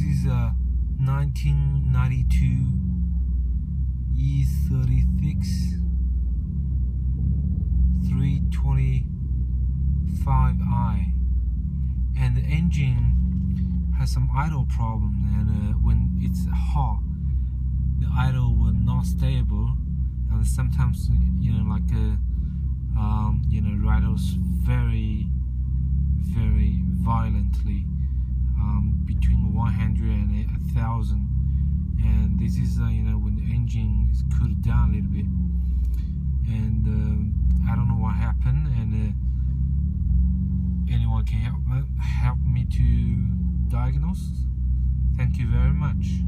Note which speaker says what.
Speaker 1: is a 1992 e36 325i, and the engine has some idle problem, and when it's hot, the idle will not stable, and sometimes rattles very violently, between 100 and 1,000, and this is when the engine is cooled down a little bit, and I don't know what happened, and anyone can help me to diagnose. Thank you very much.